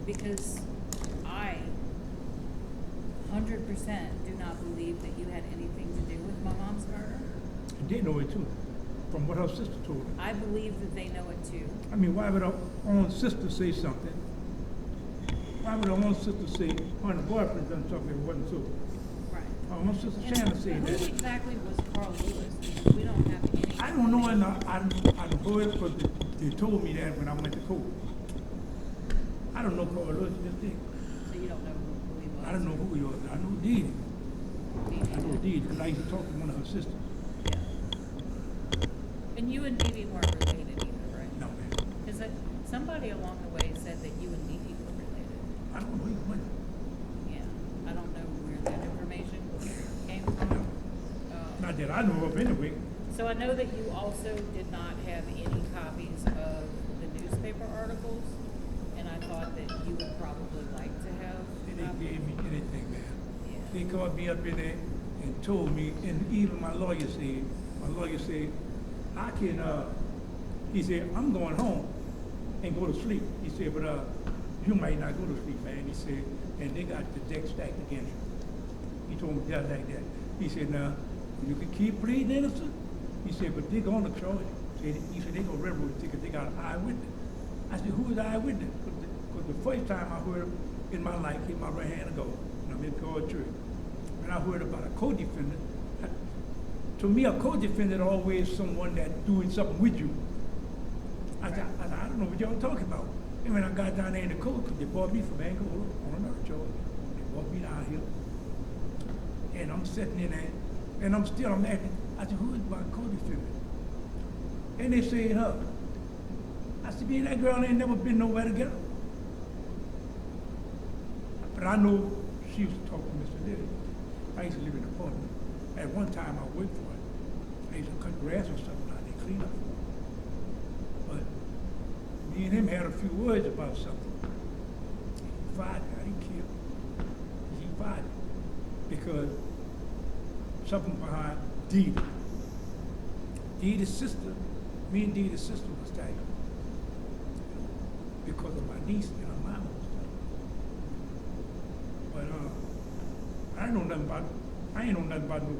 because I 100% do not believe that you had anything to do with my mom's murder. And they know it too, from what her sister told her. I believe that they know it too. I mean, why would her own sister say something? Why would her own sister say, her boyfriend done something that wasn't so? Right. Her own sister Shannon said Who that. exactly was Carl Lewis? Because we don't have any. I don't know, and I heard it because they told me that when I went to court. I don't know Carl Lewis, just did. So you don't know who he was? I don't know who he was. I know Dee. I know Dee because I used to talk to one of her sisters. Yeah. And you and Dee Dee weren't related either, right? No, man. Because somebody along the way said that you and Dee Dee were related. I don't know either one. Yeah. I don't know where that information came from. Not that I know of anyway. So I know that you also did not have any copies of the newspaper articles, and I thought that you would probably like to have. They didn't give me anything, man. Yeah. They called me up in there and told me, and even my lawyer said, I can, he said, I'm going home and go to sleep. He said, but you might not go to sleep, man. He said, and they got the deck stacked against you. He told me just like that. He said, now, you can keep pleading innocent. He said, but they're going to charge you. He said, they're going to railroad you because they got an eyewitness. I said, who is the eyewitness? Because the first time I heard in my life, hit my right hand ago, and I'm in God Church. When I heard about a co-defendant, to me, a co-defendant always someone that doing something with you. I said, I don't know what y'all talking about. And when I got down there in the court, they brought me from Angola on another charge. They brought me down here. And I'm sitting in there, and I'm acting. I said, who is my co-defendant? And they said, her. I said, man, that girl ain't never been nowhere to get her. But I know she used to talk to Mr. Lillie. I used to live in an apartment. At one time, I worked for her. I used to cut grass or something out there, clean up for her. But me and him had a few words about something. He fired me. I didn't kill him. He fired me. Because something behind Dee Dee. Dee Dee's sister, me and Dee Dee's sister was tight. Because of my niece and her mama was tight. But I ain't know nothing about no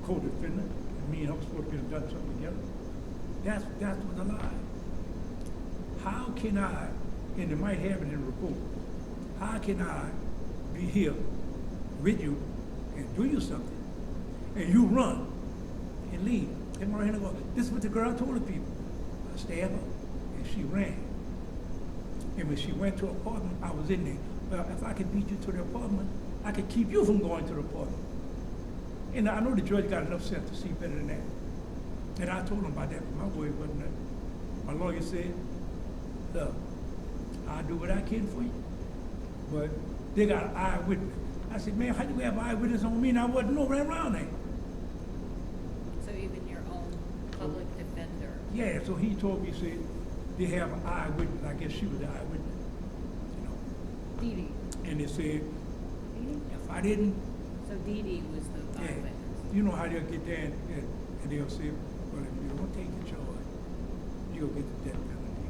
co-defendant. Me and her supposed to have done something together. That's what the lie. How can I, and they might have it in the report, how can I be here with you and do you something, and you run and leave? And my hand go, this is what the girl told the people. I stabbed her, and she ran. And when she went to her apartment, I was in there. Well, if I could beat you to the apartment, I could keep you from going to the apartment. And I know the judge got enough sense to see better than that. And I told him about that, but my word wasn't that. My lawyer said, look, I'll do what I can for you, but they got an eyewitness. I said, man, how do you have eyewitness on me and I wasn't nowhere around there? So even your own public defender. Yeah, so he told me, he said, they have an eyewitness. I guess she was the eyewitness, you know. Dee Dee. And they said, Dee Dee? if I didn't, So Dee Dee was the yeah, eyewitness. you know how they'll get there and they'll say, well, if you don't take the charge, you'll get the death penalty.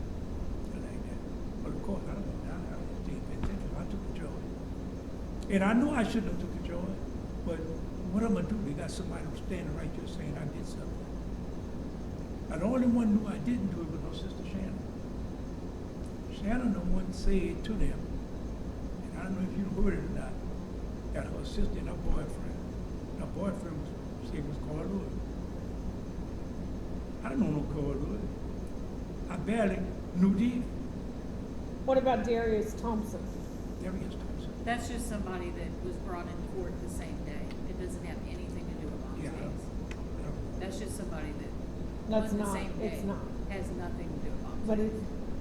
And like that. But of course, I don't know. I didn't pay attention. I took the charge. And I know I shouldn't have took the charge, but what I'm going to do? They got somebody who's standing right there saying I did something. And the only one knew I didn't do it was her sister Shannon. Shannon the one said to them, and I don't know if you heard it or not, that her sister and her boyfriend said was Carl Lewis. I don't know no Carl Lewis. I barely knew Dee. What about Darius Thompson? Darius Thompson. That's just somebody that was brought in court the same day. It doesn't have anything to do with mom's Yeah, case. That's just somebody that That's on the not, same day it's not. has nothing to do with mom's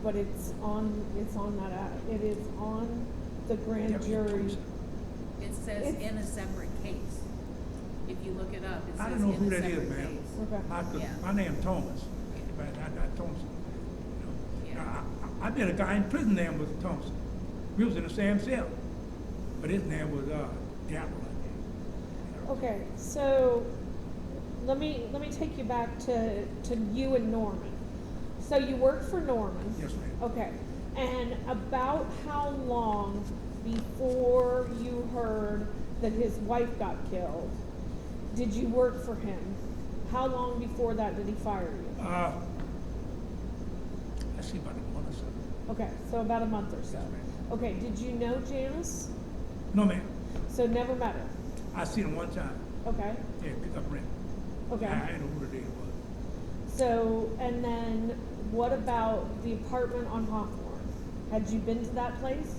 But case. it's on that, it is on the grand Darius jury. Thompson. It says It's- in a separate case. If you look it up, it I says don't know in who a that separate is, man. case. Okay. Yeah. My name Thomas, but not Thompson. You know. Yeah. Now, I been a guy in prison name was Thompson. We was in the same cell, but his name was Dapper. Okay, so let me take you back to you and Norman. So you worked for Norman. Yes, ma'am. Okay, And about how long before you heard that his wife got killed did you work for him? How long before that did he fire you? I see about a month or so. Okay, so about a month or so. Yes, ma'am. Okay, did you know Janice? No, ma'am. So never met her? I seen him one time. Okay, Yeah, pick up rent. okay. I didn't know who the lady was. So, and then what about the apartment on Hawthorne? Had you been to that place?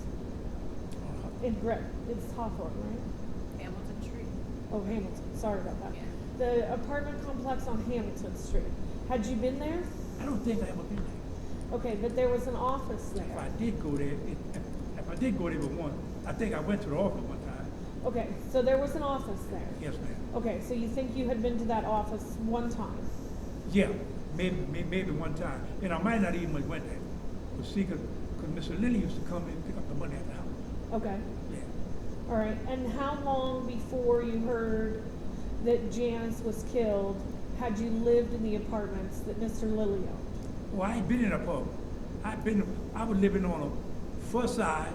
In Brick, it's Hawthorne, right? Hamilton Street. Oh, Hamilton, sorry about that. Yeah. The apartment complex on Hamilton Street. Had you been there? I don't think I ever been there. Okay, but there was an office If I there. did go there, if I did go there but once, I think I went to the office one time. Okay, so there was an office there. Yes, ma'am. Okay, so you think you had been to that office one time? Yeah, maybe one time. And I might not even have went there. But see, because Mr. Lillie used to come and pick up the money at the house. Okay, Yeah. all right. And how long before you heard that Janice was killed had you lived in the apartments that Mr. Lillie owned? Well, I ain't been in an apartment. I was living on the first side,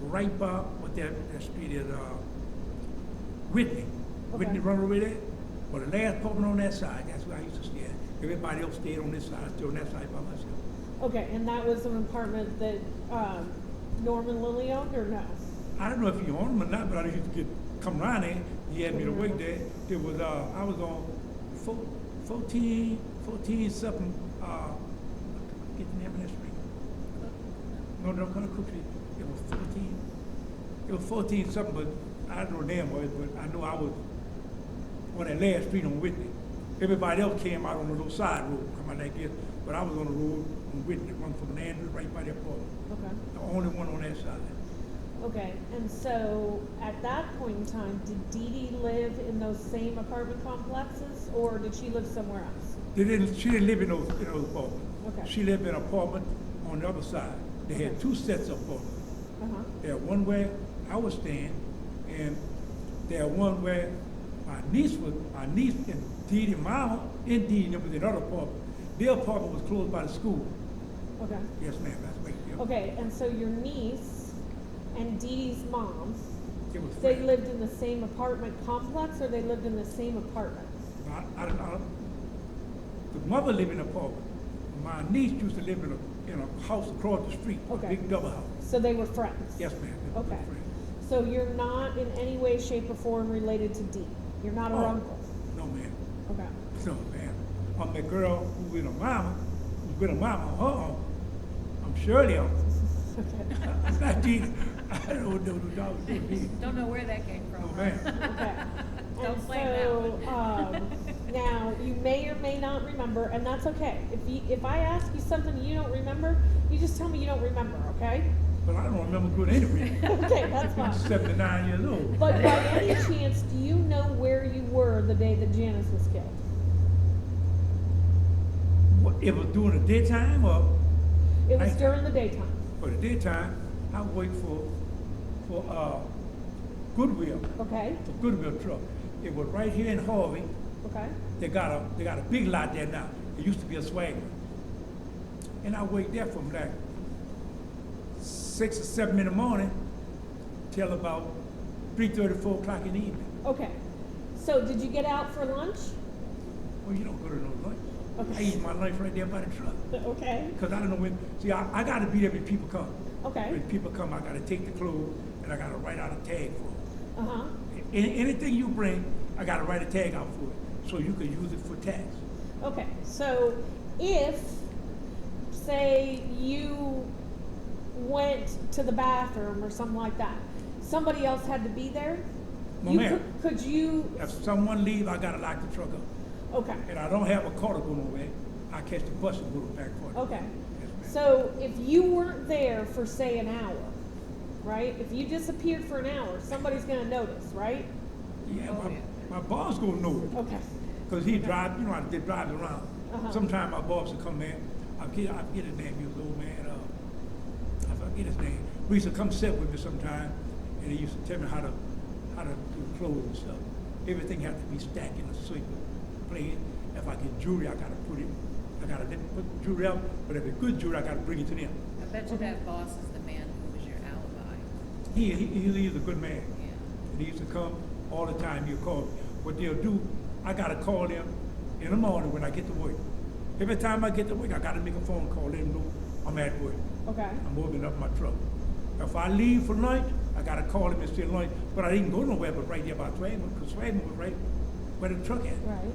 right by what that street is, Whitney. Okay. Whitney run over there. Well, the last apartment on that side, that's where I used to stay at. Everybody else stayed on this side, I stayed on that side by myself. Okay, and that was an apartment that Norman Lillie owned, or no? I don't know if he owned them or not, but I used to come around there. He had me to work there. It was, I was on 14 something, get the name of that street. No, kind of Cook Street. It was 14. It was 14 something, but I don't know the name of it, but I know I was on that last street on Whitney. Everybody else came out on the little side road, come out like this, but I was on the road on Whitney, run from Andrews right by the apartment. Okay. The only one on that side. Okay, and so at that point in time, did Dee Dee live in those same apartment complexes, or did she live somewhere else? She didn't live in those apartments. Okay. She lived in an apartment on the other side. They had Okay. two sets of apartments. Uh-huh. There one where I was staying, and there one where my niece and Dee Dee mama and Dee Dee was in another apartment. Their apartment was close by the school. Okay. Yes, ma'am, that's right there. Okay, and so your niece and Dee Dee's mom, It was they friends. lived in the same apartment complex, or they lived in the same apartment? I don't know. The mother lived in an apartment. My niece used to live in a house across the street, Okay. a big double house. So they were friends? Yes, ma'am. they were Okay. friends. So you're not in any way, shape, or form related to Dee? You're not her Oh, uncle? No, ma'am. Okay. No, man. I'm the girl who's with her mama, I'm Shirley. I'm Okay. not Dee. I don't know the dog. Don't know where that came from. No, ma'am. Okay. Don't And claim that so, one. now, you may or may not remember, and that's okay. If I ask you something you don't remember, you just tell me you don't remember, okay? But I don't remember good anyway. Okay, that's I'm fine. 79 years old. But by any chance, do you know where you were the day that Janice was killed? What, it was during the daytime or It was Nighttime. during the daytime. for the daytime? I worked for Goodwill, Okay, for Goodwill truck. It was right here in Harvey. okay, They got a big lot there now. It used to be a swagger. And I worked there from like 6 or 7 in the morning till about 3:30, 4 o'clock in the evening. okay. So did you get out for lunch? Well, you don't go to no lunch. I Okay. eat my lunch right there by the truck. Okay, Because I don't know when, see, I got to be there when people come. okay, When people come, I got to take the clothes and I got to write out a tag for it. uh-huh, Anything you bring, I got to write a tag out for it, so you can use it for tax. okay. So if, say, you went to the bathroom or something like that, somebody else had to be there? No, You ma'am. Could you, If someone leave, I got to lock the truck up. okay, And I don't have a car to go nowhere. I catch the bus and go back for it. okay. Yes, ma'am. So if you weren't there for, say, an hour, right? If you disappeared for an hour, somebody's gonna notice, right? Yeah, Oh, yeah. my boss gonna know it. Okay, Because he drive, you know, I did drive around. Uh-huh. Sometimes my boss would come in, I forget his name, he was an old man, I forget his name. We used to come sit with me sometime, and he used to tell me how to do clothes and stuff. Everything had to be stacked in a certain place. If I get jewelry, I gotta put the jewelry up, but if it's good jewelry, I gotta bring it to them. bet you that boss is the man who was your alibi. He's a good man. Yeah. And he used to come all the time. He'll call me. What they'll do, I gotta call them in the morning when I get to work. Every time I get to work, I gotta make a phone call, let them know I'm at work. Okay. I'm moving up my truck. If I leave for lunch, I gotta call him and say lunch, but I didn't go nowhere but right there by Swagman, because Swagman was right where the truck at. Right.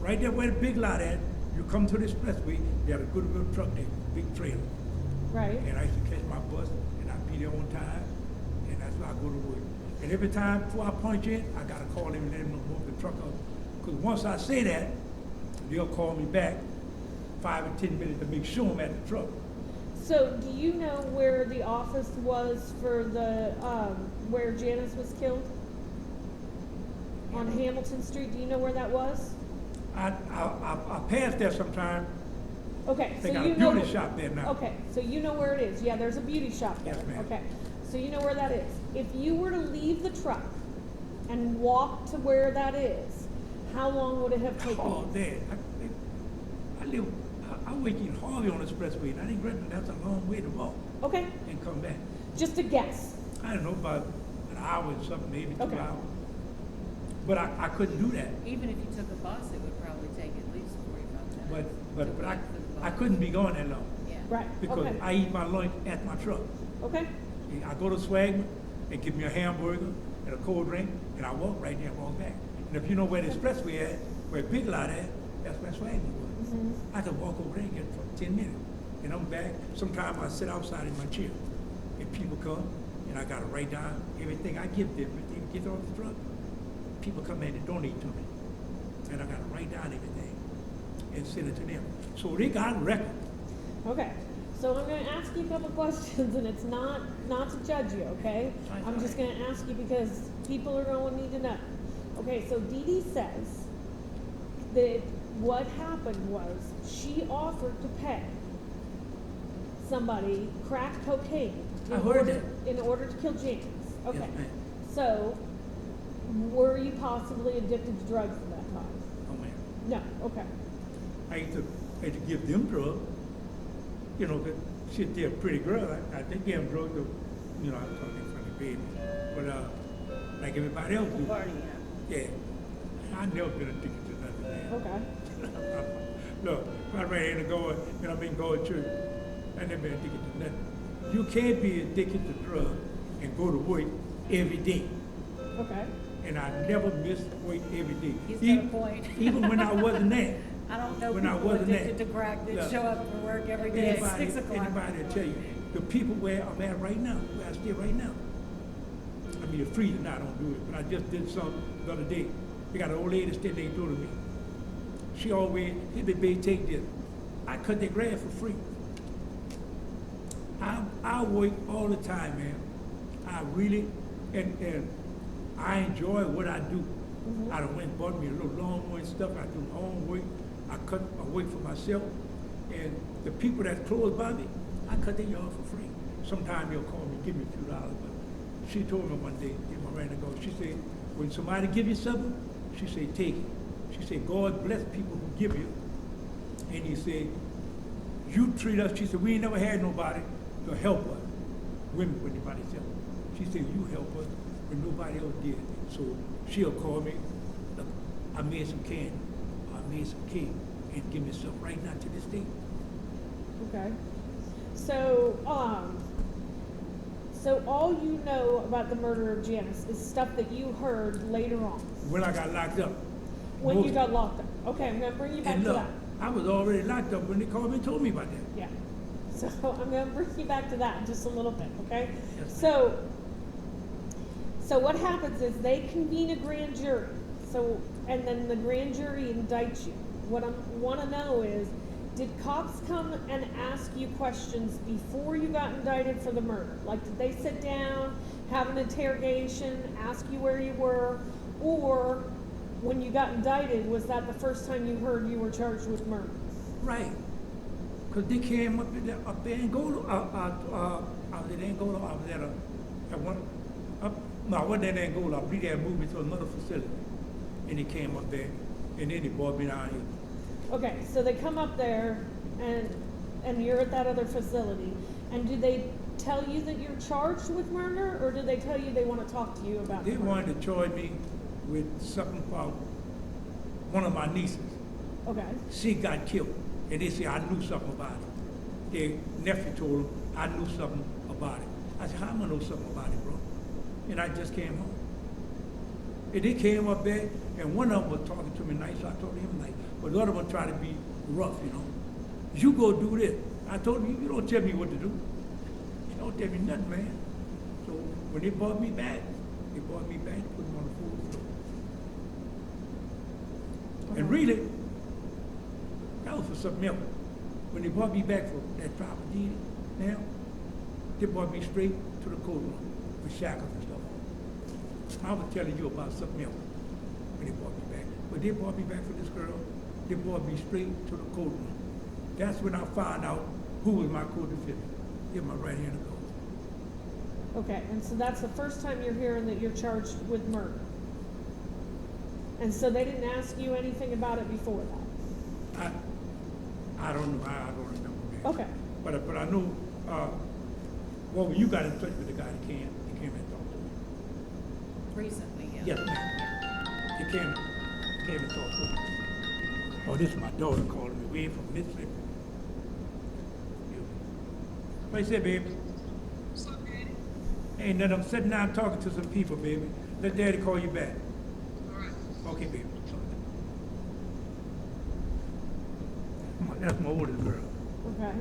Right there where the big lot at, you come to the expressway, they had a good little truck there, big trailer. Right. And I used to catch my bus, and I'd be there on time, and that's why I go to work. And every time before I punch in, I gotta call him and let him know move the truck up. Because once I say that, they'll call me back 5 or 10 minutes to make sure I'm at the truck. So, do you know where the office was for the, where Janice was killed? On Hamilton Street, do you know where that was? I pass there sometime. Okay, so They got a you know. beauty shop there now. Okay, so you know where it is. Yeah, there's a beauty shop there. Yes, ma'am. Okay, so you know where that is. If you were to leave the truck and walk to where that is, how long would it have taken Oh, you? Dad, I work in Harvey on the expressway, and I didn't reckon that's a long way to walk Okay, and come back. just a guess. I don't know, about an hour and something, maybe 2 Okay. hours. But I couldn't do that. Even if you took a bus, it would probably take at least 45 minutes. But to wait for the I bus. couldn't be going that long Yeah. Right, because okay, I eat my lunch at my truck. okay, I go to Swagman and give me a hamburger and a cold drink, and I walk right there and walk back. And if you know where the expressway at, where Big Lot at, that's where Swagman was. Mhm. I could walk over there and get it for 10 minutes, and I'm back. Sometimes I sit outside in my chair, and people come, and I gotta write down everything I give them. If they get off the truck, people come in and donate to me, and I gotta write down everything and send it to them. So they got a record. okay. So I'm gonna ask you a couple questions, and it's not to judge you, okay? Fine, I'm just fine. gonna ask you because people are gonna need to know. Okay, so Dee Dee says that what happened was she offered to pay somebody crack cocaine I heard that. in order to kill James. Okay. Yes, ma'am. So, were you possibly addicted to drugs at that time? Oh, man. No. Okay. I used to give them drugs. You know, 'cause they're a pretty girl. I think give them drugs to, you know, I'm talking funny baby. But like everybody else do. Party, yeah. Yeah. I never been addicted to nothing, man. Okay. Look, if I ran in to go, you know, go to church, I never been addicted to nothing. You can't be addicted to drugs and go to work every day. Okay. And I never missed work every day. He's got a point. Even when I wasn't there. I don't know When I people wasn't addicted there. to crack that Look, show up for work every day at 6 o'clock. Anybody will tell you, the people where I'm at right now, where I stay right now. I mean, it's free now, I don't do it, but I just did some the other day. We got an old lady standing there to me. She always, hey, baby, take this. I cut their grass for free. I work all the time, man. I really, and I enjoy what I do. Mhm. I done went and bought me a little lawnmower and stuff. I do my own work. I work for myself. And the people that's close by me, I cut their yard for free. Sometimes they'll call me, give me a few dollars. But she told me one day, I ran to go, she said, when somebody give you something, she said, take it. She said, God bless people who give you. And he said, you treat us, she said, we ain't never had nobody to help us. Women when anybody help. She said, you help us when nobody else did. So she'll call me, look, I made some candy, I made some cake, and give me some right now to this day. Okay. So, so all you know about the murder of Janice is stuff that you heard later on, When I got locked up. when you Most- got locked up. Okay, I'm gonna bring you back And to look, that. I was already locked up when they called me and told me about that. Yeah. So I'm gonna bring you back to that in just a little bit, okay? Yes, So what happens is they convene a grand jury. So, and then the grand jury indicts you. What I wanna know is, did cops come and ask you questions before you got indicted for the murder? Like, did they sit down, have an interrogation, ask you where you were? Or when you got indicted, was that the first time you heard you were charged with murder? Right. Because they came up there in Angola. I was in Angola. I was at one. No, I wasn't in Angola. I believe they had moved me to another facility. And they came up there, and then they brought me down here. Okay, so they come up there and you're at that other facility And do they tell you that you're charged with murder, or do they tell you they want to talk to you about They the murder? wanted to charge me with something about one of my nieces. Okay. She got killed, and they say I knew something about it. Their nephew told them I knew something about it. I said, how am I know something about it, bro? And I just came home. And they came up there, and one of them was talking to me nice, so I told him nice. But the other one tried to be rough, you know. You go do this. I told him, you don't tell me what to do. You don't tell me nothing, man. So when they brought me back, and put me on the food floor. And really, that was for something else. When they brought me back for that trial for deed, now, they brought me straight to the courtroom with shackles and stuff. I was telling you about something else when they brought me back. But they brought me back for this girl. They brought me straight to the courtroom. That's when I found out who was my co-defendant. Give my right hand to go. Okay, and so that's the first time you're hearing that you're charged with murder. And so they didn't ask you anything about it before that? I don't know. I don't remember that. Okay. But I know, well, you got in touch with the guy that came and talked to me. Recently, yeah. Yes, ma'am. He came and talked to me. Oh, this is my daughter calling me way from Mississippi. What you say, baby? What's up, Daddy? Ain't nothing. I'm sitting down talking to some people, baby. Let Daddy call you back. All right. Okay, baby. That's my oldest girl. Okay.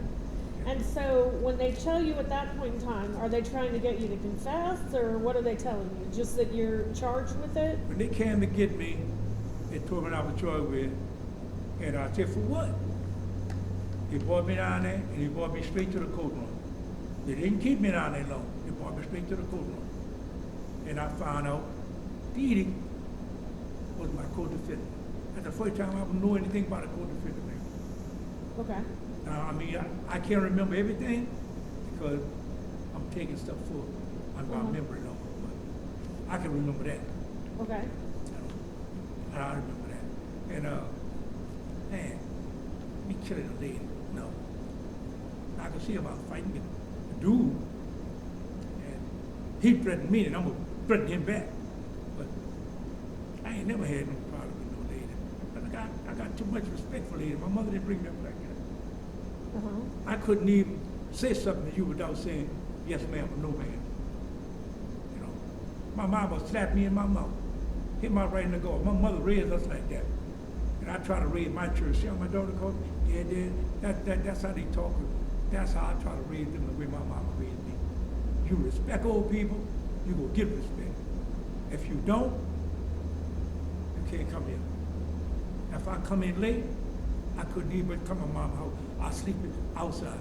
And so when they tell you at that point in time, are they trying to get you to confess, or what are they telling you? Just that you're charged with it? When they came to get me, they told me I was charged with, and I said, for what? They brought me down there, and they brought me straight to the courtroom. They didn't keep me down there long. They brought me straight to the courtroom. And I found out Dee Dee was my co-defendant. That's the first time I ever knew anything about a co-defendant, man. Okay. Now, I mean, I can't remember everything because I'm taking stuff for, I'm not remembering it all, but I can remember that. Okay. I remember that. And, man, me killing a lady, no. I could see about fighting a dude, and he threatened me, and I'm gonna threaten him back. But I ain't never had no problem with no lady. But I got too much respect for ladies. My mother didn't bring me up like that. Uh-huh. I couldn't even say something to you without saying, yes ma'am or no ma'am. You know, my mama slapped me in my mouth, hit my right in the gullet. My mother raised us like that. And I try to raise my church. See how my daughter calls me? Yeah, that's how they talk. That's how I try to raise them the way my mama raised me. You respect old people, you will get respect. If you don't, you can't come in. If I come in late, I couldn't even come to mama's house. I sleep outside.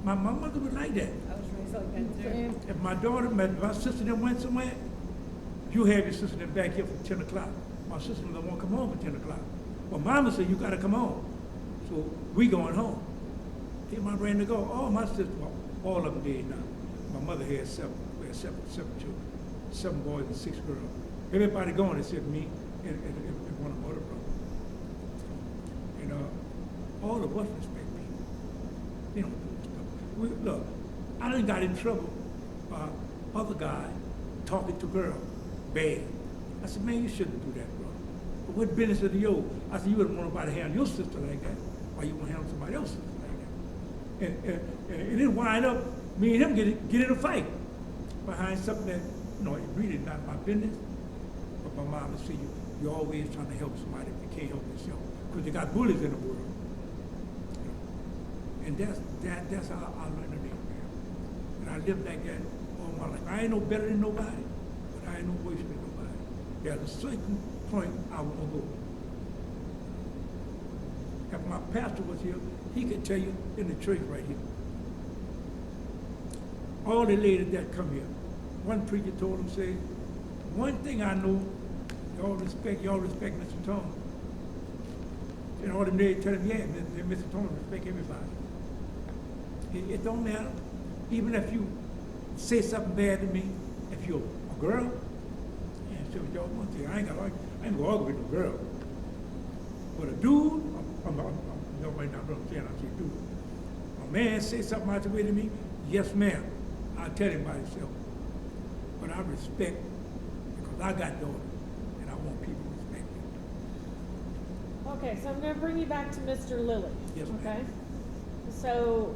My mother was like that. I was raised like that too. If my daughter, my sister then went somewhere, you have your sister then back here for 10 o'clock. My sister don't want to come home at 10 o'clock. Well, mama said, you got to come home. So we going home. Then I ran to go. All my sisters, well, all of them dead now. My mother had seven children, 7 boys and 6 girls. Everybody gone except me and one of my other brothers. And all of us respect people. They don't do stuff. Look, I done got in trouble by other guy talking to girls bad. I said, man, you shouldn't do that, bro. But what business is it yours? I said, you wouldn't want nobody to handle your sister like that. Why you want to handle somebody else's sister like that? And it wind up, me and him get in a fight behind something that, you know, it really not my business. But my mom would see you're always trying to help somebody if you can't help yourself. Because they got bullies in the world. You know? And that's how I learned to live, man. And I lived like that all my life. I ain't no better than nobody, but I ain't no worse than nobody. There's a certain point I want to go. If my pastor was here, he could tell you in the church right here. All the ladies that come here, one preacher told them, say, one thing I know, y'all respect Mr. Thomas. And all them ladies tell him, yeah, Mr. Thomas respect everybody. It don't matter. Even if you say something bad to me, if you're a girl, yeah, so y'all want to, I ain't gonna argue with no girl. But a dude, y'all might not know what I'm saying, I say dude. My man say something out the way to me, yes, ma'am, I'll tell him by himself. But I respect, because I got daughters, and I want people to respect me. Okay, so I'm gonna bring you back to Mr. Lillie. Yes, ma'am. Okay? So,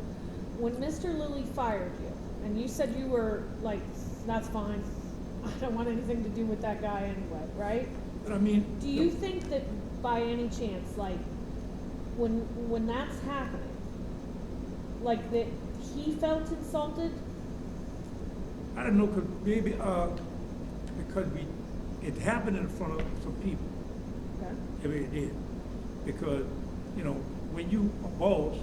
when Mr. Lillie fired you, and you said you were like, that's fine, I don't want anything to do with that guy anyway, right? But I mean. Do you think that by any chance, like, when that's happening, like that he felt insulted? I don't know, cause maybe, because it happened in front of some people. Okay. It really did. Because, you know, when you a boss,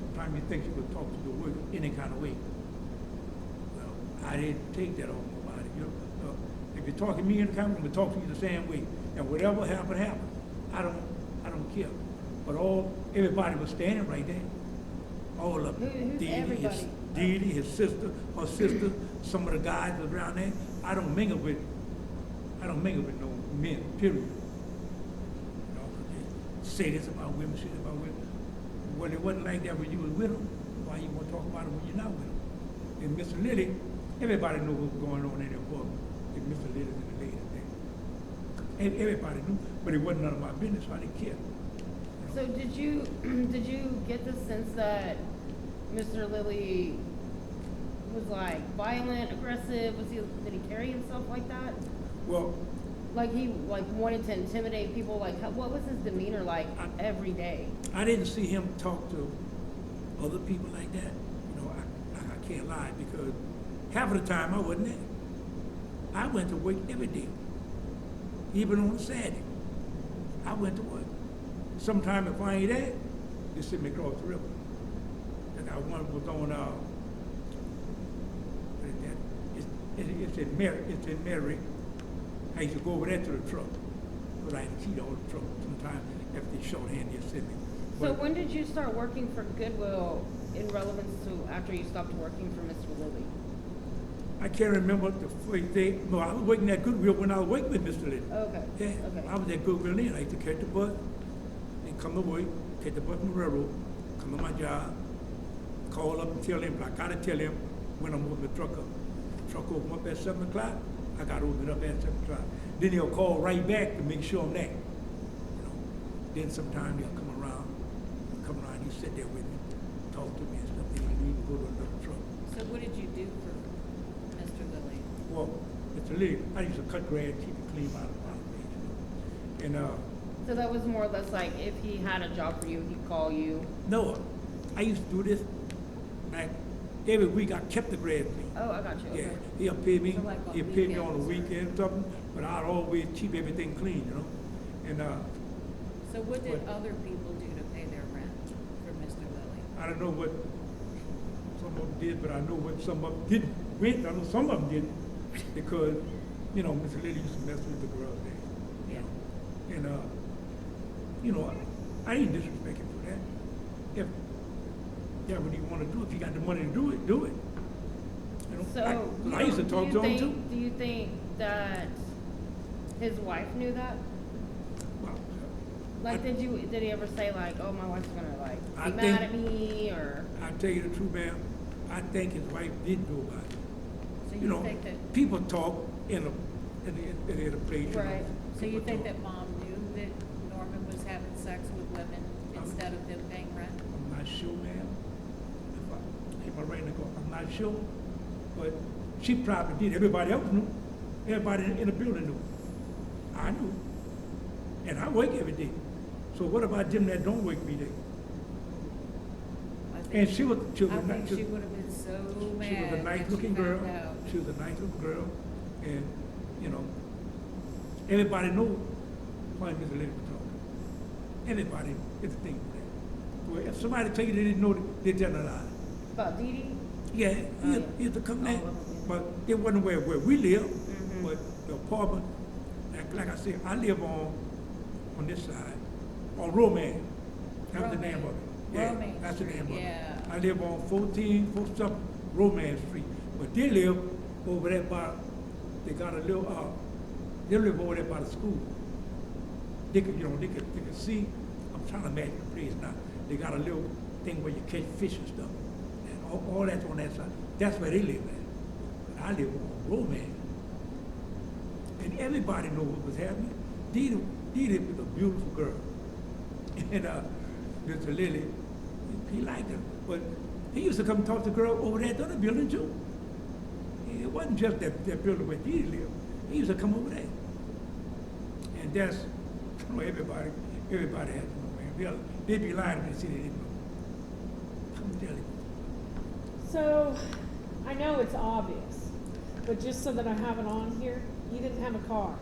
sometimes you think you could talk to the work any kind of way. Well, I didn't take that on nobody. You know, if you're talking to me in the camera, I'm gonna talk to you the same way. And whatever happened, happened. I don't care. But everybody was standing right there. All of them. Who's everybody? Dee Dee, his sister, her sister, some of the guys was around there. I don't mingle with no men, period. You know, they say this about women, say this about women. Well, it wasn't like that when you was with them. Why you want to talk about it when you're not with them? And Mr. Lillie, everybody knew what was going on in their book. And Mr. Lillie and the lady thing. And everybody knew, but it wasn't none of my business, so I didn't care. You know? So did you get the sense that Mr. Lillie was like violent, aggressive? Did he carry himself like that? Well, Like he wanted to intimidate people? Like what was his demeanor like every day? I didn't see him talk to other people like that. You know, I can't lie, because half of the time I wasn't there. I went to work every day, even on a Saturday. I went to work. Sometime if I ain't there, they send me across the river. And I one was on it's in Mary. I used to go over there to the truck, but I had to cheat all the truck. Sometimes if they shorthand, they send me. So But when did you start working for Goodwill in relevance to after you stopped working for Mr. Lillie? I can't remember the first day. No, I was working at Goodwill when I was working with Mr. Lillie. Okay. Yeah, Okay. I was at Goodwill then. I used to catch the bus and come to work, catch the bus from the railroad, come to my job, call up and tell him, but I gotta tell him when I'm moving the truck up. Truck open up at 7 o'clock, I gotta open it up at 7 o'clock. Then he'll call right back to make sure I'm there. You know. Then sometimes he'll come around, he sit there with me, talk to me and stuff, then he'll leave and go to another truck. So what did you do for Mr. Lillie? Well, Mr. Lee, I used to cut grass, keep it clean out of the place, you know. And So that was more or less like if he had a job for you, he'd call you. no, I used to do this like every week. I kept the grass clean. Oh, I got you. Yeah, Okay. he'll pay me. So like on He'll pay me on the weekends or- weekend or something, but I'd always keep everything clean, you know. And So what did What? other people do to pay their rent for Mr. Lillie? I don't know what some of them did, but I know what some of them didn't. I know some of them didn't, because you know Mr. Lillie used to mess with the girls there. You Yeah. know? And you know, I ain't disrespect him for that. If yeah, what do you want to do? If you got the money to do it, do it. You know, So I used to talk to him too. Do you think that his wife knew that? Well, Like, did he ever say like, oh, my wife's gonna like I be think- mad at me, or? I tell you the truth, ma'am. I think his wife did know about it. So You you know, think that, people talk in a place. you know, Right. so you people think talk. that mom knew that Norman was having sex with women instead of them paying rent? I'm not sure, ma'am. If I right in the car, I'm not sure, but she probably did. Everybody else knew. Everybody in the building knew. I knew. And I work every day. So what about them that don't work every day? I think And she was, I think she would have been so mad. she was a when nice she looking girl. found out. She was a nice looking girl. And, you know, everybody knew why Mr. Lillie was talking. Everybody is the thing. Well, if somebody tell you they didn't know, they tell a lie. About Dee Dee? Yeah, Oh, he used to come there, Oh, okay. but it wasn't where we live, Mhm. but the apartment, like I said, I live on this side, on Roman. That's the name of it. Yeah, Roman that's the name of Street, it. yeah. I live on 14 something, Roman Street, but they live over there by, they got a little, they live over there by the school. They could, you know, they could see, I'm trying to imagine the place now. They got a little thing where you catch fish and stuff. And all that's on that side. That's where they live at. But I live on Romance. And everybody knew what was happening. Dee was a beautiful girl. And Mr. Lillie, he liked her. But he used to come talk to the girl over there at the other building too. It wasn't just that building where Dee lived. He used to come over there. And that's, you know, everybody has to know, man. They'd be lying when they say they didn't know. I'm telling you. So, I know it's obvious, but just so that I have it on here, you didn't have a car.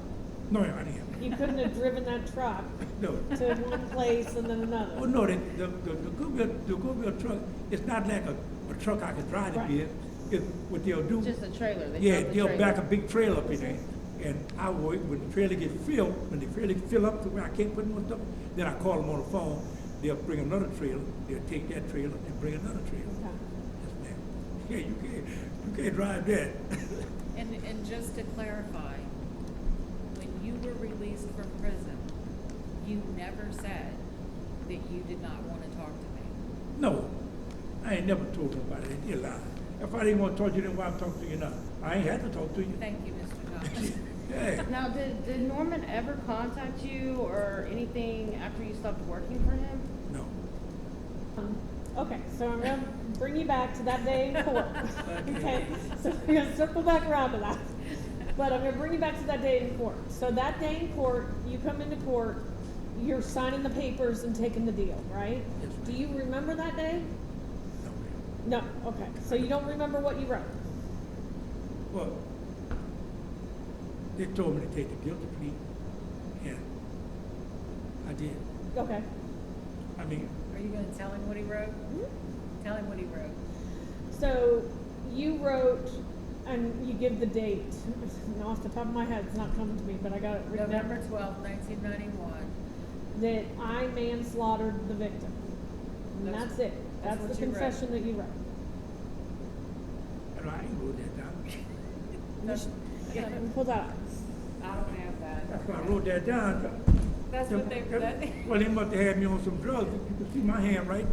No, I didn't have You couldn't have driven that truck No. to one place and then another. Well, no, the Goodwill truck, it's not like a truck I can drive Right. it in. It's what they'll do. Just a trailer. They Yeah, drove the they'll trailer. back a big trailer up in there. And I would, when the trailer get filled, when the trailer fill up to where I can't put more stuff, then I call them on the phone. They'll bring another trailer. They'll take that trailer and bring another trailer. Okay. Yes, ma'am. Yeah, you can't drive that. And just to clarify, when you were released from prison, you never said that you did not want to talk to me. No, I ain't never told nobody that. They lie. If I didn't want to talk to you, then why I'm talking to you now? I ain't had to talk to you. Thank you, Mr. Thomas. Yeah. Now, did Norman ever contact you or anything after you stopped working for him? No. Okay, so I'm gonna bring you back to that day in court. Okay, so we're gonna circle back around to that. But I'm gonna bring you back to that day in court. So that day in court, you come into court, you're signing the papers and taking the deal, right? Yes, ma'am. Do you remember that day? No, ma'am. No, okay, so you don't remember what you wrote? Well, they told me to take the guilty plea, and I did. Okay. I mean, Are you gonna tell him what he wrote? Tell him what he wrote. So you wrote, and you give the date. Now, off the top of my head, it's not coming to me, but I got it written down. November 12th, 1991. That I manslaughtered the victim. And That's- that's it. that's That's what the you wrote. confession that you wrote. I ain't wrote that down. Yeah, let me pull that up. I don't have that. That's why I wrote that down. That's what they, Well, they must have had me on some drugs. You can see my hand, right?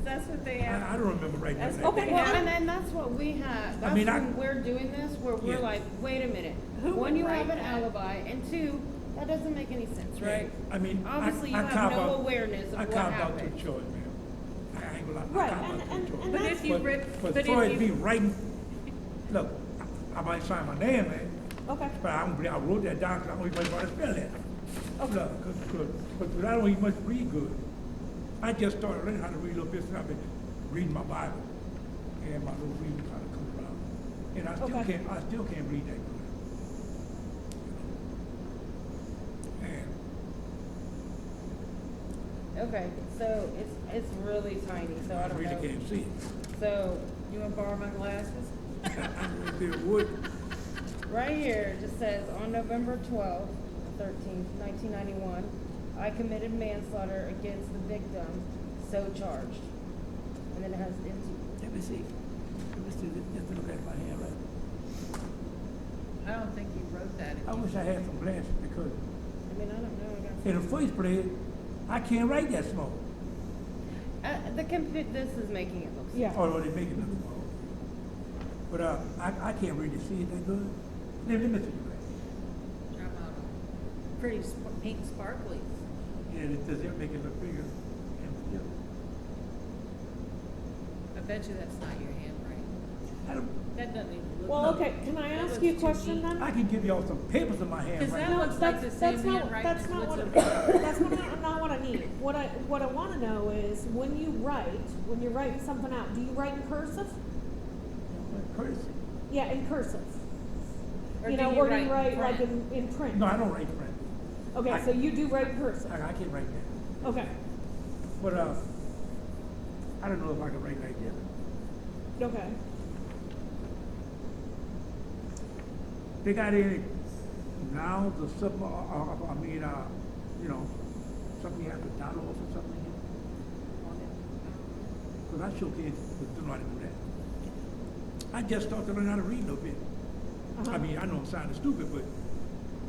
that's what they I have. don't remember writing That's that. okay, down. Well, and that's what we have. That's mean, when we're doing this, where we're Yeah. like, wait a minute. Who One, would you have write an that? alibi, and two, that doesn't make any sense, right? I mean, Obviously, you I have carve no out- awareness of I what carved out happened. two choice, man. I ain't gonna lie. Right, I carved out two and choice. that's- But if you read, But but as far as if me you, writing, look, I might sign my name, man, Okay. but I wrote that down because I don't even know how to spell that. Okay. Look, but I don't even much read good. I just started learning how to read a little bit, and I've been reading my Bible, and my little reading kind of comes around. And I still Okay. can't read that good. Man, Okay, so it's really tiny, so I I don't really know. can't see it. So, you wanna borrow my glasses? I really would. right here, it just says, on November 12th, 13th, 1991, I committed manslaughter against the victim, so charged. And then it has empty. Let me see. Just look at my hand, right? I don't think you wrote that. I wish I had some glasses because I mean, I don't know. in the first place, I can't write that small. This is making it look small. Yeah. Oh, they make it look small. But I can't really see it that good. Let me see your glasses. I'm pretty pink sparkly. Yeah, does it make it look bigger? Yeah. I bet you that's not your handwriting. I don't, That doesn't even look. Well, No. okay, can I That ask looks you a too question deep. then? I can give y'all some papers in my hand Cause right that now. looks like the same handwriting That's as not what's what, up that's not what I need. What I wanna know is, when you're writing something out, do you write in cursive? Courtesy. Yeah, in cursive. Or You do know, you or do write you in write like print? in print? No, I don't write print. Okay, so you do write in cursive? I can't write that. Okay, But I don't know if I can write like that. okay. They got any nouns or something, you know, something you have to dot off or something here on it? Because I sure can't, don't know how to do that. I just started to learn how to read a little bit. Uh-huh. I mean, I know I'm sounding stupid, but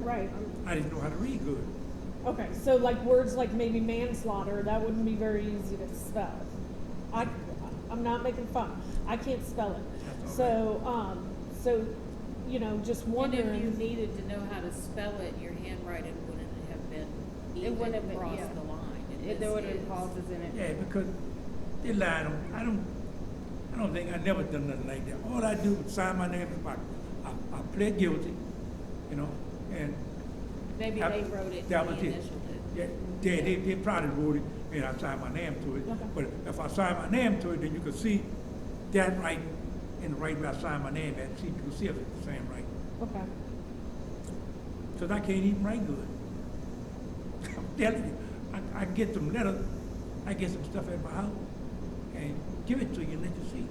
Right, I didn't know how to read good. okay, so like words like maybe manslaughter, that wouldn't be very easy to spell. I'm not making fun. I can't spell it. That's So, so, just And wondering. if you needed to know how to spell it, your handwriting wouldn't have been It wouldn't have even been, across yeah. the line. And There this would have been is- pauses in it. Yeah, because they lied on, I don't think, I never done nothing like that. All I do is sign my name, I pled guilty, and. Maybe I- they wrote it, that and was they it. initialed Yeah, it. they probably wrote it, and I signed my name to it. Okay. But if I sign my name to it, then you can see that right in the right where I signed my name at, see, you can see if it's the same right. Okay. Because I can't even write good. I'm telling you, I get some letters, I get some stuff at my house, and give it to you and let you see.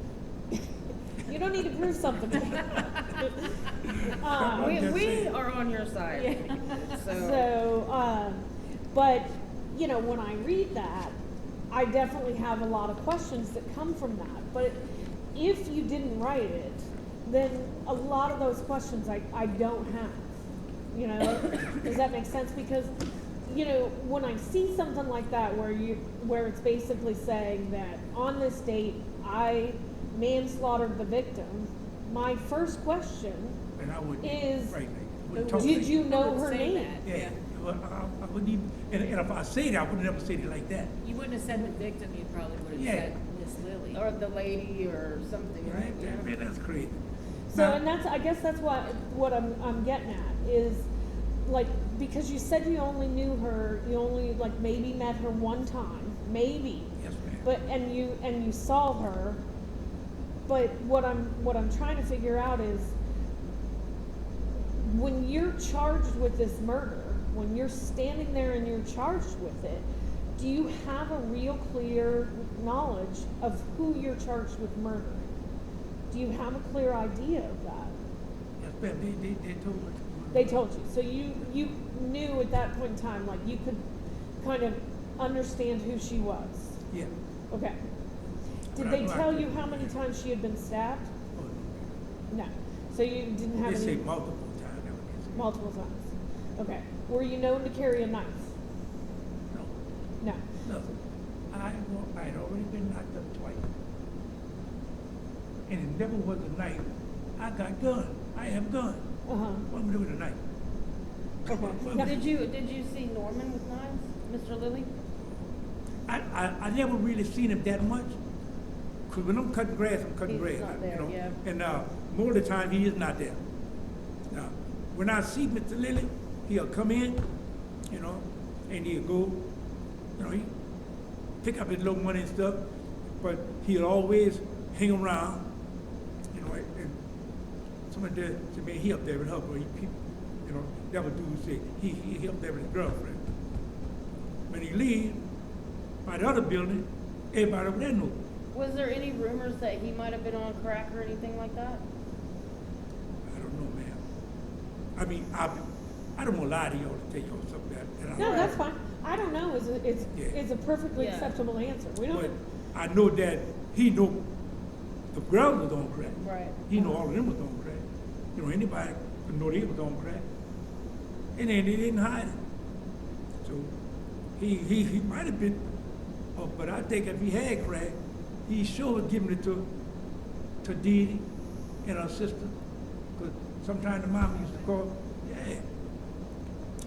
You don't need to prove something. I'm just We saying. are on your side. So, but, when I read that, I definitely have a lot of questions that come from that. But if you didn't write it, then a lot of those questions I don't have. Does that make sense? Because, when I see something like that where it's basically saying that on this date, I manslaughtered the victim, my first question And I wouldn't, is, right, wouldn't talk did like you that. know would her say name? that. Yeah, well, I wouldn't even, and if I say that, I would never say it like that. You wouldn't have said the victim, you probably would have Yeah. said Miss Lillie. Or the lady or something, right? Right, Yeah. man, that's crazy. So, Now- and I guess that's what I'm getting at is, like, because you said you only knew her, you only like maybe met her one time, maybe, Yes, ma'am. but and you saw her, but what I'm trying to figure out is, when you're charged with this murder, when you're standing there and you're charged with it, do you have a real clear knowledge of who you're charged with murdering? Do you have a clear idea of that? Yes, ma'am, they told me. They told you. So you knew at that point in time, like you could kind of understand who she was. Yeah. Okay. Did But I they know I tell could- you how many times she had been stabbed? Oh, no. No. So you didn't have They say any multiple times, that what they say. multiple times. Okay. Were you known to carry a knife? No, No. nothing. I had already been knocked up twice. And it never was a knife. I got gun. I have gun. Uh-huh. What am I doing with a knife? Okay. Did you see Norman with knives, Mr. Lillie? I never really seen him that much. Cause when I'm cutting grass, I'm cutting He's grass. not there, yeah. And more of the time, he is not there. Now, when I see Mr. Lillie, he'll come in, and he'll go, he pick up his little money and stuff, but he'll always hang around, and somebody said, man, he up there with her, but that was dude say, he up there with his girlfriend. When he leave, by the other building, everybody over there knows. Was there any rumors that he might have been on crack or anything like that? I don't know, ma'am. I mean, I don't want to lie to y'all to tell y'all something that I No, don't that's know. fine. I don't know is a perfectly Yeah. acceptable answer. We But don't. I know that he know the girls was on crack. Right. He know all of them was on crack. Anybody could know they was on crack. And then they didn't hide it. So he might have been, but I think if he had crack, he sure was giving it to Dee Dee and her sister. Because sometimes the mama used to call, yeah.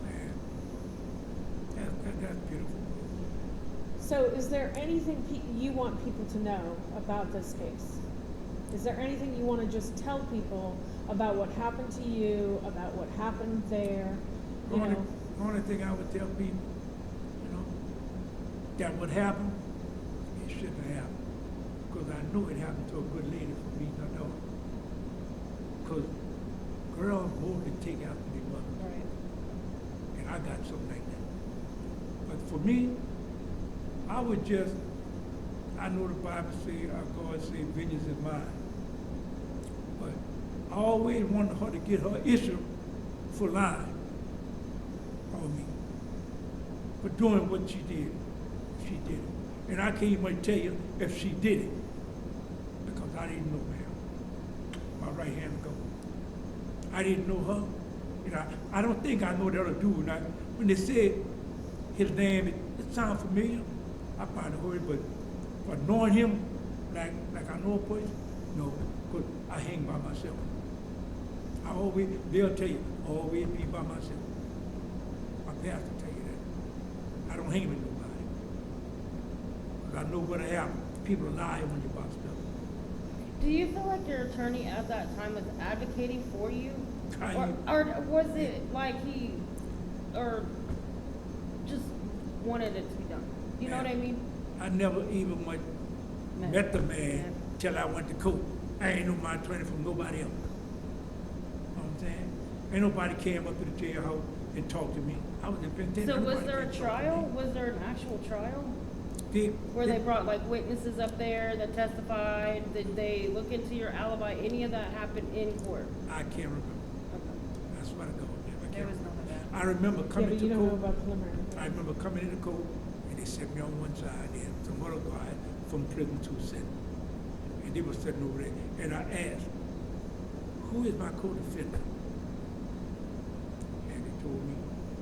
Man, that's beautiful. So, is there anything you want people to know about this case? Is there anything you want to just tell people about what happened to you, about what happened there? The only thing I would tell people, that what happened, it shouldn't have happened. Because I know it happened to a good lady for me to know. Because girls more than take after their mother. Right. And I got something like that. But for me, I would just, I know the Bible say, our God say, vengeance is mine. But I always wanted her to get her issue for lying on me. For doing what she did. She did it. And I can't even tell you if she did it. Because I didn't know, ma'am. My right hand go. I didn't know her. I don't think I know the other dude. Now, when they said his name, it sounds familiar. I probably heard it, but But knowing him, like I know a person, no, because I hang by myself. They'll tell you, always be by myself. My pastor tell you that. I don't hang with nobody. Because I know what'll happen. People lie when you about stuff. Do you feel like your attorney at that time was advocating for you? Kinda. Or was it like he, or just wanted it to be done? You know what I mean? I never even met the man till I went to court. I ain't know my attorney from nobody else. You know what I'm saying? Ain't nobody came up to the jailhouse and talked to me. I was in penitentiary. So was Nobody there a came talk to trial? me. Was there an actual trial? Where They- they brought like witnesses up there that testified? Did they look into your alibi? Any of that happened in court? I can't remember. Okay. That's what I go with. I There can't was none remember. of that. I remember Yeah, coming but to you don't know court. about preliminary. I remember coming into court and they set me on one side and some other guy from prison to sit. And they were sitting over there. And I asked, who is my co-defendant? And they told me,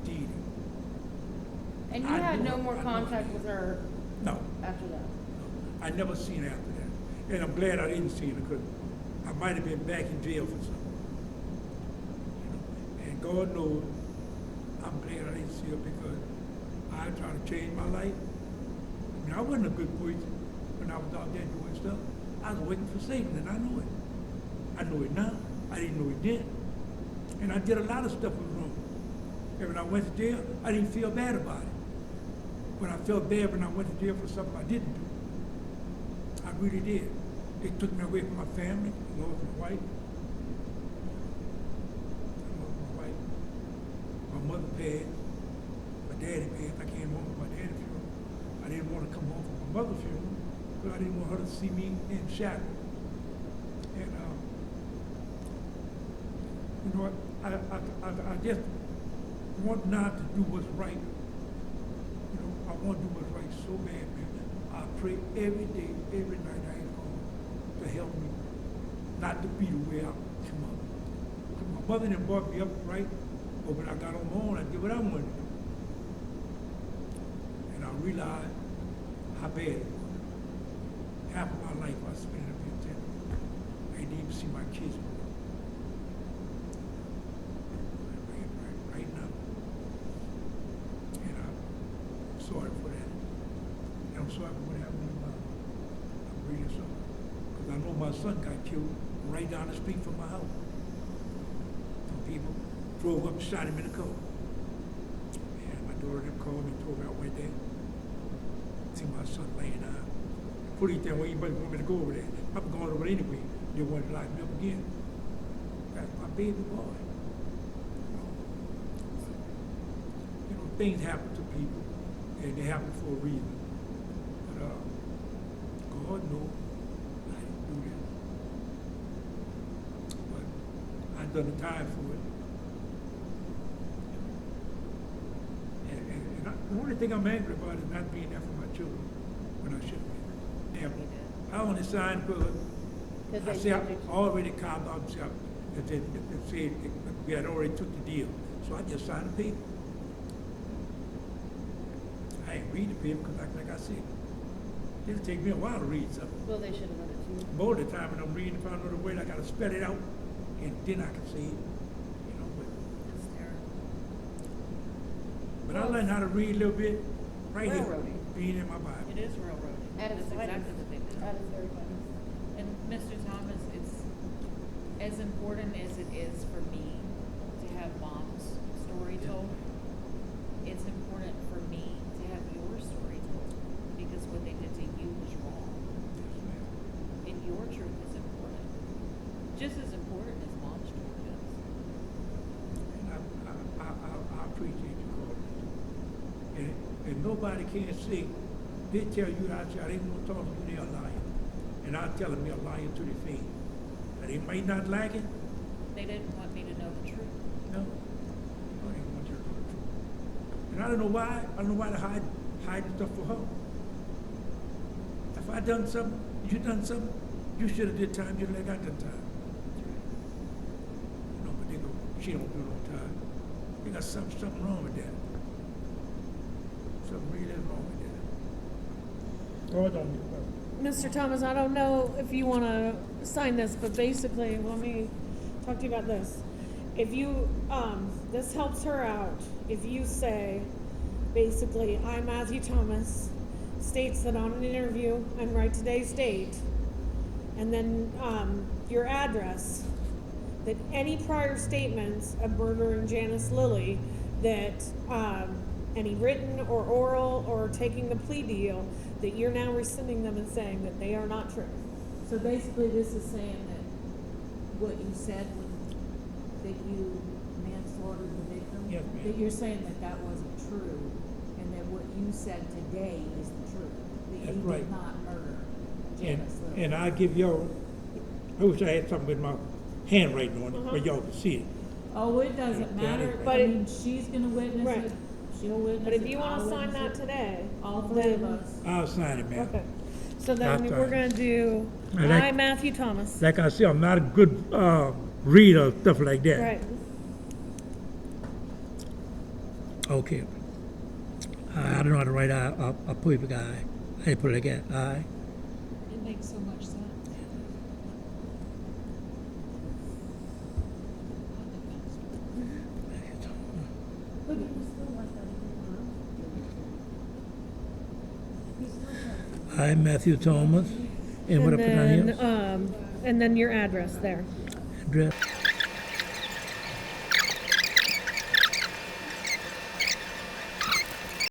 Dee Dee. And you I had knew no her. more I know contact her. with her No. after that? I never seen her after that. And I'm glad I didn't see her because I might have been back in jail for something. You know? And God knows I'm glad I didn't see her because I tried to change my life. I mean, I wasn't a good person when I was out there doing stuff. I was waiting for Satan and I know it. I know it now. I didn't know it then. And I did a lot of stuff was wrong. And when I went to jail, I didn't feel bad about it. But I felt bad when I went to jail for something I didn't do. I really did. It took me away from my family. I lost my wife. I lost my wife. My mother passed. My daddy passed. I came home for my daddy's funeral. I didn't want to come home for my mother's funeral because I didn't want her to see me in shadows. And you know what? I just want now to do what's right. You know, I want to do what's right so bad, man. I pray every day, every night I ain't home to help me not to be the way I come up. Because my mother didn't brought me up right, but when I got on my own, I did what I wanted to do. And I realized how bad it was. Half of my life I spent in a penitentiary. I didn't even see my kids grow up. Right now. And I'm sorry for that. And I'm sorry for what happened to my mom. I'm really sorry. Because I know my son got killed right down the street from my house. Some people drove up and shot him in the car. And my daughter them called me and told me I went there. See my son laying down. The police didn't want anybody want me to go over there. I was going over there anyway. They wanted to lock me up again. That's my baby boy. You know, things happen to people, and they happen for a reason. But God knows I didn't do this. But I've done the time for it. And the only thing I'm angry about is not being there for my children when I should be. Now, I only signed because I said I already carved out myself. It said we had already took the deal. So I just signed the paper. I ain't read the paper because like I said, it'll take me a while to read something. Well, they should have read it to you. Most of the time when I'm reading, if I know the word, I gotta spell it out, and then I can see it. You know, It's terrible. but I learned how to read a little bit right here, Railroading. being in my Bible. It is railroading. At its That's finest. exactly what they do. That is very funny. And Mr. Thomas, it's as important as it is for me to have Mom's story Yeah. told. It's important for me to have your story told because what they did to you was wrong. Yes, ma'am. And your truth is important. Just as important as Mom's truth is. And I appreciate you calling me. And nobody can say, they tell you out there, they won't talk to you, they're a liar. And I tell them they're a liar to their face. And they might not like it. They didn't want me to know the truth. No. I didn't want you to know the truth. And I don't know why. I don't know why to hide stuff for her. If I done something, you done something, you should have did time just like I done time. You know, but they go, she don't do no time. They got something wrong with that. Something really wrong with that. card on me. Mr. Thomas, I don't know if you want to sign this, but basically, let me talk to you about this. If you, this helps her out. If you say, basically, I, Matthew Thomas, states that on an interview and write today's date, and then your address, that any prior statements of murdering Janice Lillie, that any written or oral or taking the plea deal, that you're now rescinding them and saying that they are not true. So basically, this is saying that what you said when, that you manslaughtered the victim? Yes, ma'am. That you're saying that that wasn't true, and that what you said today is the truth? That That's you right. did not murder And, Janice Lillie? and I give y'all, I wish I had something with my handwriting on it, where y'all can see it. Oh, it doesn't Yeah, matter, it- But I it- mean, she's gonna witness Right. it, she'll witness it, But if you I'll want to sign witness that it. today, All three of then- us. I'll sign it, ma'am. Okay. So then That's we're fine. going to do, I like- I, Matthew Thomas. Like I said, I'm not a good reader, stuff like that. Right. Okay. I don't know how to write a perfect I. I put it like that. I. It makes so much sense. Look, he still like that. He still tries. I, Matthew Thomas. And what I put on then, here? and then your address there. Address.